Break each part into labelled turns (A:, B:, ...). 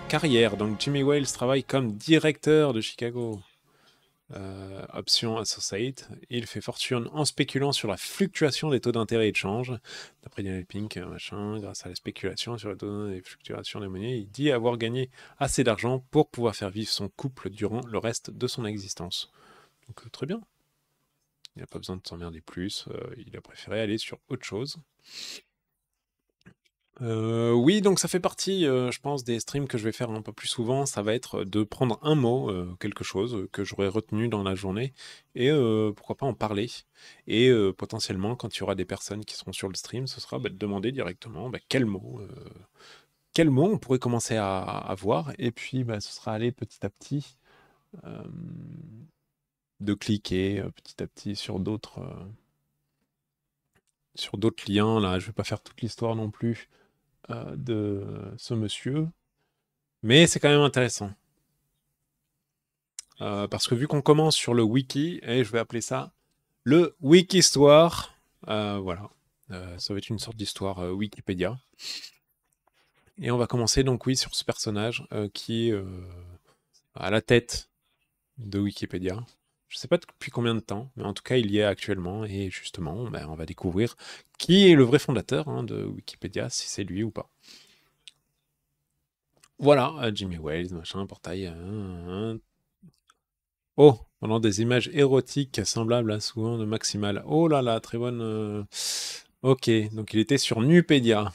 A: carrière. Donc Jimmy Wales travaille comme directeur de Chicago. Option Associate. Il fait fortune en spéculant sur la fluctuation des taux d'intérêt et de change. D'après Daniel Pink, machin, grâce à la spéculation sur les taux et fluctuations des monnaies, il dit avoir gagné assez d'argent pour pouvoir faire vivre son couple durant le reste de son existence. Donc très bien. Il n'a pas besoin de s'emmerder plus. Il a préféré aller sur autre chose. Oui, donc ça fait partie, je pense, des streams que je vais faire un peu plus souvent. Ça va être de prendre un mot, quelque chose que j'aurais retenu dans la journée, et pourquoi pas en parler. Et potentiellement, quand il y aura des personnes qui seront sur le stream, ce sera de demander directement quel mot on pourrait commencer à voir. Et puis, ce sera aller petit à petit euh, de cliquer petit à petit sur d'autres liens. Là, je vais pas faire toute l'histoire non plus de ce monsieur. Mais c'est quand même intéressant. Parce que vu qu'on commence sur le wiki, et je vais appeler ça le Wikistoire, voilà. Ça va être une sorte d'histoire Wikipédia. Et on va commencer donc, oui, sur ce personnage qui est à la tête de Wikipédia. Je ne sais pas depuis combien de temps, mais en tout cas, il y est actuellement. Et justement, on va découvrir qui est le vrai fondateur de Wikipédia, si c'est lui ou pas. Voilà, Jimmy Wales, machin, portail. Oh, pendant des images érotiques semblables à souvent de Maximal. Oh là là, très bonne. Ok, donc il était sur Nupédia.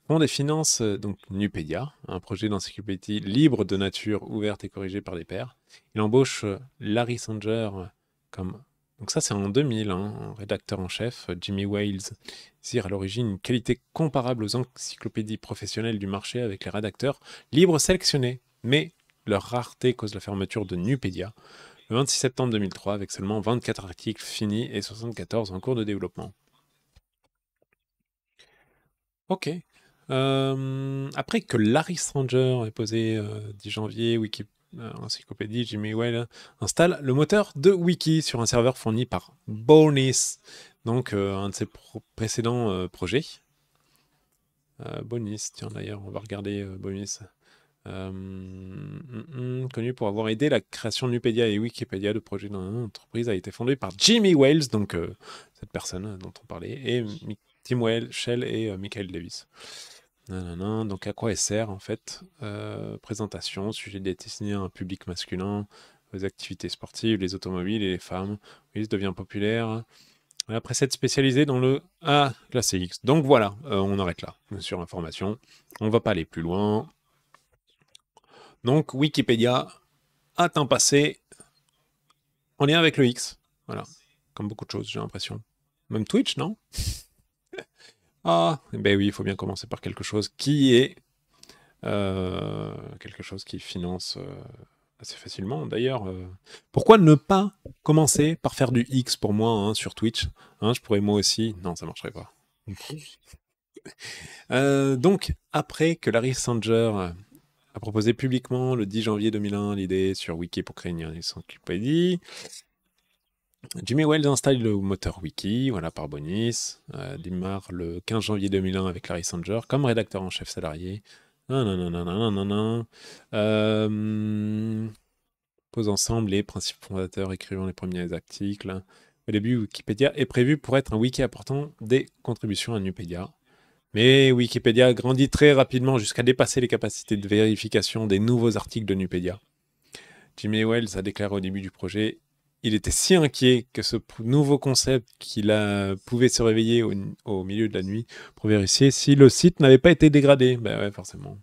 A: Fond des finances, donc Nupédia, un projet d'encyclopédie libre de nature, ouverte et corrigée par des pairs. Il embauche Larry Sanger comme. Donc ça c'est en 2000, un rédacteur en chef, Jimmy Wales. Sire à l'origine une qualité comparable aux encyclopédies professionnelles du marché avec les rédacteurs libres sélectionnés, mais leur rareté cause la fermeture de Nupédia le 26 septembre 2003 avec seulement 24 articles finis et 74 en cours de développement. Ok. Après que Larry Sanger ait posé 10 janvier, Encyclopédie, Jimmy Whale installe le moteur de Wiki sur un serveur fourni par Bonis, donc un de ses précédents projets. Bonis, tiens d'ailleurs, on va regarder Bonis. Connu pour avoir aidé la création de Nupedia et Wikipédia, le projet d'une entreprise a été fondé par Jimmy Wales, donc cette personne dont on parlait, et Tim Shell et Michael Davis. Nanana, donc à quoi elle sert en fait Présentation, sujet destiné à un public masculin, aux activités sportives, les automobiles et les femmes. Oui, ça devient populaire. La précède spécialisée dans le A classe X. Donc voilà, on arrête là sur l'information. On va pas aller plus loin. Donc Wikipédia a un passé en lien avec le X. Voilà, comme beaucoup de choses, j'ai l'impression. Même Twitch, non? Ah, ben oui, il faut bien commencer par quelque chose qui est quelque chose qui finance assez facilement. D'ailleurs, pourquoi ne pas commencer par faire du X pour moi sur Twitch je pourrais moi aussi. Non, ça marcherait pas. Donc, après que Larry Sanger a proposé publiquement le 10 janvier 2001 l'idée sur Wiki pour créer une encyclopédie, Jimmy Wales installe le moteur Wiki, voilà, par Bonis, démarre le 15 janvier 2001 avec Larry Sanger comme rédacteur en chef salarié. Pose ensemble les principes fondateurs, écrivant les premiers articles. Au début, Wikipédia est prévu pour être un wiki apportant des contributions à Nupedia. Mais Wikipédia grandit très rapidement jusqu'à dépasser les capacités de vérification des nouveaux articles de Nupedia. Jimmy Wales a déclaré au début du projet, il était si inquiet que ce nouveau concept qu'il pouvait se réveiller au milieu de la nuit pour vérifier si le site n'avait pas été dégradé. Ben ouais, forcément.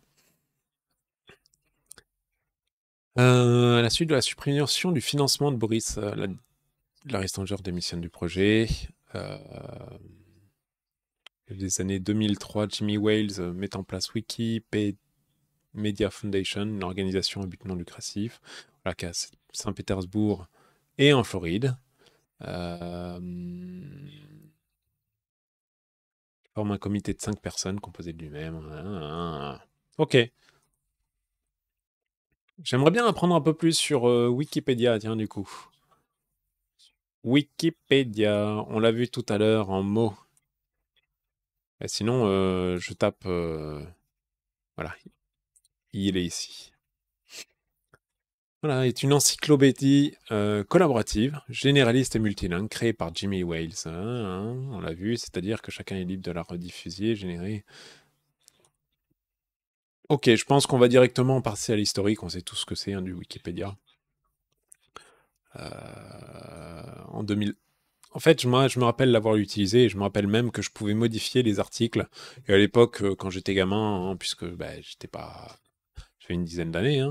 A: À la suite de la suppression du financement de Boris, Larry Sanger démissionne du projet. Les années 2003, Jimmy Wales met en place Wikipedia Media Foundation, une organisation à but non lucratif, voilà, qui est à Saint-Pétersbourg et en Floride. Forme un comité de 5 personnes composé de lui-même. Ok. J'aimerais bien apprendre un peu plus sur Wikipédia, tiens, du coup. Wikipédia, on l'a vu tout à l'heure en mots. Et sinon, je tape. Voilà. il est ici. Voilà, est une encyclopédie collaborative, généraliste et multilingue, créée par Jimmy Wales. On l'a vu, c'est-à-dire que chacun est libre de la rediffuser, générer. Ok, je pense qu'on va directement passer à l'historique, on sait tout ce que c'est du Wikipédia. En 2000. En fait, moi, je me rappelle l'avoir utilisé et je me rappelle même que je pouvais modifier les articles. Et à l'époque, quand j'étais gamin, puisque j'étais pas. J'avais une dizaine d'années,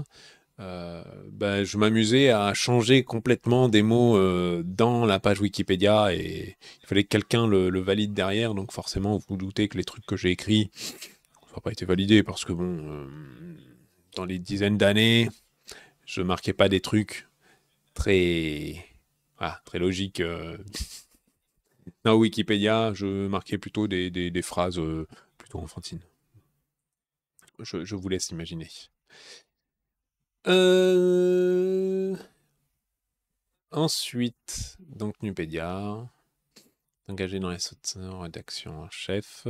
A: je m'amusais à changer complètement des mots dans la page Wikipédia et il fallait que quelqu'un le valide derrière. Donc forcément, vous vous doutez que les trucs que j'ai écrits n'ont pas été validés parce que dans les dizaines d'années, je marquais pas des trucs très, très logiques. Dans Wikipédia, je marquais plutôt des phrases plutôt enfantines. Je vous laisse imaginer. Ensuite, donc Nupedia, engagé dans les rédaction en chef.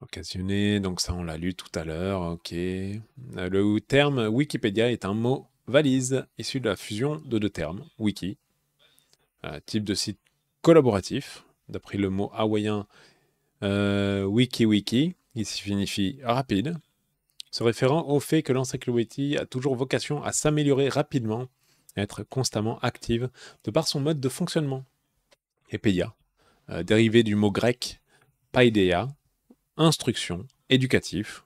A: Occasionné, donc ça on l'a lu tout à l'heure, ok. Le terme Wikipédia est un mot valise issu de la fusion de deux termes, wiki, type de site collaboratif, d'après le mot hawaïen wiki, qui signifie rapide, se référant au fait que l'encyclopédie a toujours vocation à s'améliorer rapidement et être constamment active de par son mode de fonctionnement. Et pédia, dérivé du mot grec paideia, instruction, éducatif.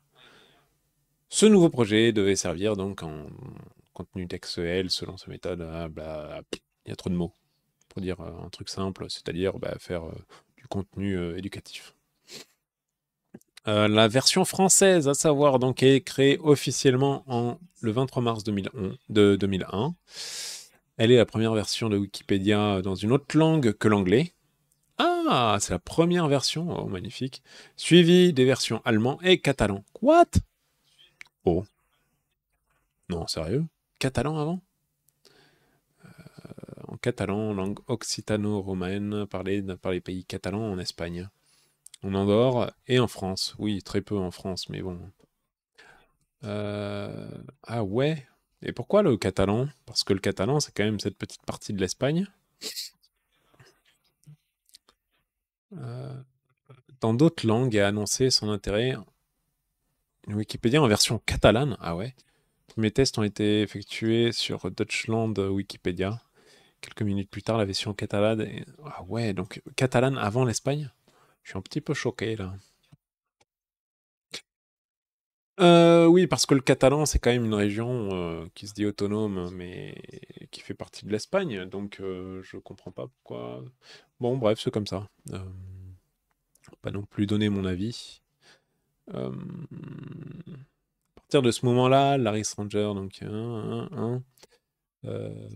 A: Ce nouveau projet devait servir donc en contenu textuel selon sa méthode. Il y a trop de mots pour dire un truc simple, c'est-à-dire faire du contenu éducatif. La version française, à savoir, donc, est créée officiellement le 23 mars 2001. Elle est la première version de Wikipédia dans une autre langue que l'anglais. Ah, c'est la première version, oh, magnifique. Suivie des versions allemand et catalan. What? Oh, non, sérieux? Catalan avant? En catalan, langue occitano-romaine, parlée par les pays catalans en Espagne. En Andorre et en France. Oui, très peu en France, mais bon. Ah ouais. Et pourquoi le catalan? Parce que le catalan, c'est quand même cette petite partie de l'Espagne. Euh, dans d'autres langues a annoncé son intérêt. Wikipédia en version catalane. Ah ouais. Mes tests ont été effectués sur Deutschland Wikipédia. Quelques minutes plus tard, la version catalane. Ah ouais, donc catalane avant l'Espagne? Je suis un petit peu choqué là. Oui, parce que le catalan, c'est quand même une région qui se dit autonome, mais qui fait partie de l'Espagne, donc je comprends pas pourquoi. Bon, bref, c'est comme ça. Pas non plus donner mon avis. À partir de ce moment-là, Larry Stranger, euh,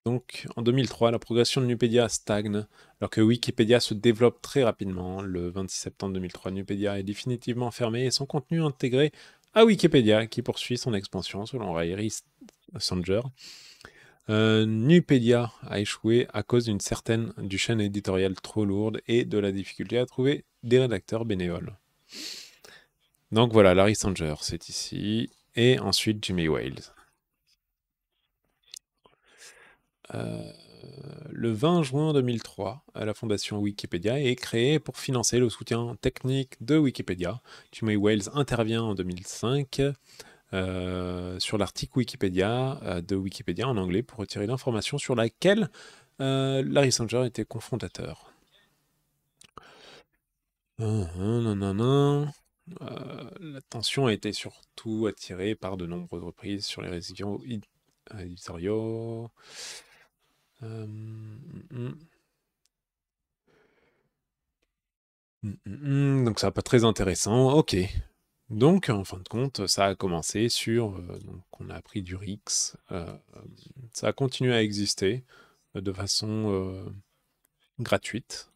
A: donc en 2003, la progression de Nupedia stagne, alors que Wikipédia se développe très rapidement. Le 26 septembre 2003, Nupedia est définitivement fermé et son contenu intégré à Wikipédia, qui poursuit son expansion selon Larry Sanger. Nupedia a échoué à cause du chaîne éditoriale trop lourde et de la difficulté à trouver des rédacteurs bénévoles. Donc voilà, Larry Sanger, c'est ici. Et ensuite Jimmy Wales. Le 20 juin 2003, la fondation Wikipédia est créée pour financer le soutien technique de Wikipédia. Jimmy Wales intervient en 2005 sur l'article Wikipédia de Wikipédia en anglais pour retirer l'information sur laquelle Larry Sanger était cofondateur. L'attention a été surtout attirée par de nombreuses reprises sur les résidents éditoriaux. Donc ça pas très intéressant. Ok. Donc en fin de compte, ça a commencé sur... donc on a appris du RIX. Ça a continué à exister de façon gratuite.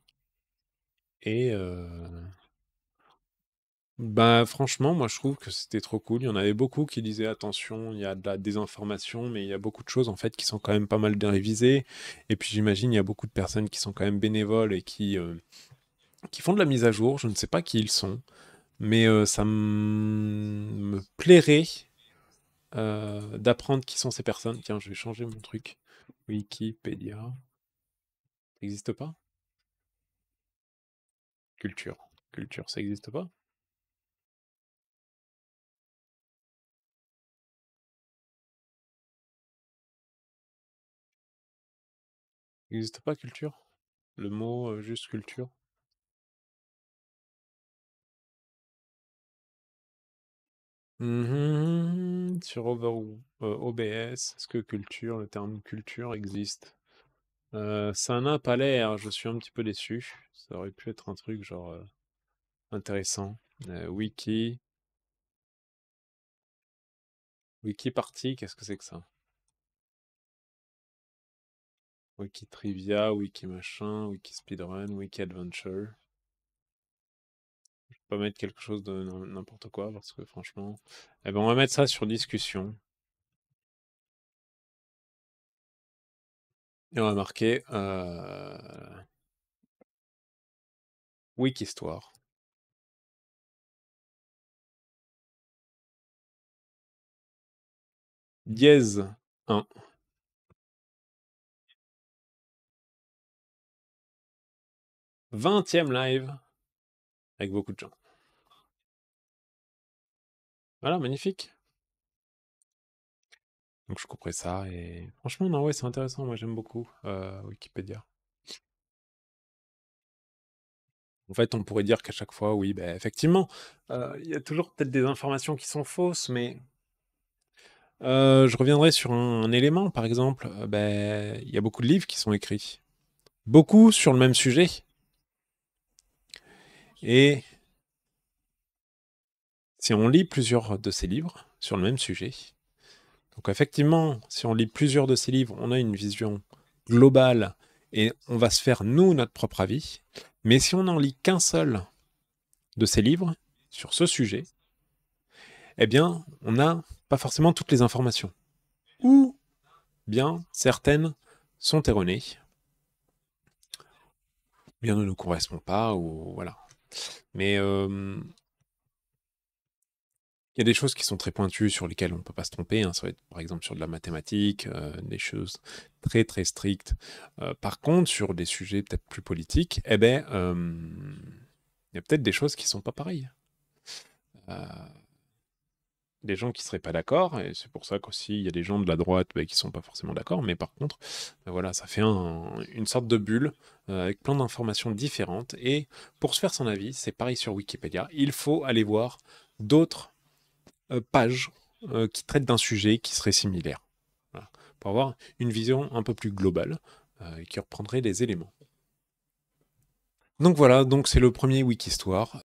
A: Et franchement, moi je trouve que c'était trop cool. Il y en avait beaucoup qui disaient attention, il y a de la désinformation, mais il y a beaucoup de choses en fait qui sont quand même pas mal révisées. Et puis j'imagine il y a beaucoup de personnes qui sont quand même bénévoles et qui font de la mise à jour. Je ne sais pas qui ils sont. Mais ça me plairait d'apprendre qui sont ces personnes. Tiens, je vais changer mon truc. Wikipédia. Ça n'existe pas? Culture. Culture, ça n'existe pas? Ça n'existe pas, culture? Le mot juste culture? Sur OBS, est-ce que culture, le terme culture existe? Ça n'a pas l'air, je suis un petit peu déçu. Ça aurait pu être un truc genre intéressant. Wiki party, qu'est-ce que c'est que ça? Wiki trivia, wiki machin, wiki speedrun, wiki adventure. Je peux pas mettre quelque chose de n'importe quoi parce que franchement. Eh ben on va mettre ça sur discussion. Et on va marquer wiki histoire. Dièse 1. 20e live avec beaucoup de gens. Voilà, magnifique. Donc je couperai ça et franchement, non, ouais, c'est intéressant. Moi, j'aime beaucoup Wikipédia. En fait, on pourrait dire qu'à chaque fois, oui, ben, effectivement, il y a toujours peut-être des informations qui sont fausses, mais je reviendrai sur un élément, par exemple, ben, il y a beaucoup de livres qui sont écrits, beaucoup sur le même sujet, et si on lit plusieurs de ces livres sur le même sujet, donc effectivement, si on lit plusieurs de ces livres, on a une vision globale et on va se faire, nous, notre propre avis, mais si on n'en lit qu'un seul de ces livres sur ce sujet, eh bien, on n'a pas forcément toutes les informations. Ou bien, certaines sont erronées, bien ne nous correspondent pas, ou voilà. Mais il y a des choses qui sont très pointues sur lesquelles on ne peut pas se tromper. Hein. Ça va être par exemple sur de la mathématique, des choses très très strictes. Par contre, sur des sujets peut-être plus politiques, eh ben, il y a peut-être des choses qui sont pas pareilles. Euh, des gens qui seraient pas d'accord, et c'est pour ça qu'aussi il y a des gens de la droite bah, qui sont pas forcément d'accord, mais par contre, voilà, ça fait une sorte de bulle avec plein d'informations différentes, et pour se faire son avis, c'est pareil sur Wikipédia, il faut aller voir d'autres pages qui traitent d'un sujet qui serait similaire, voilà, pour avoir une vision un peu plus globale et qui reprendrait les éléments. Donc voilà, donc c'est le premier Wikistoire.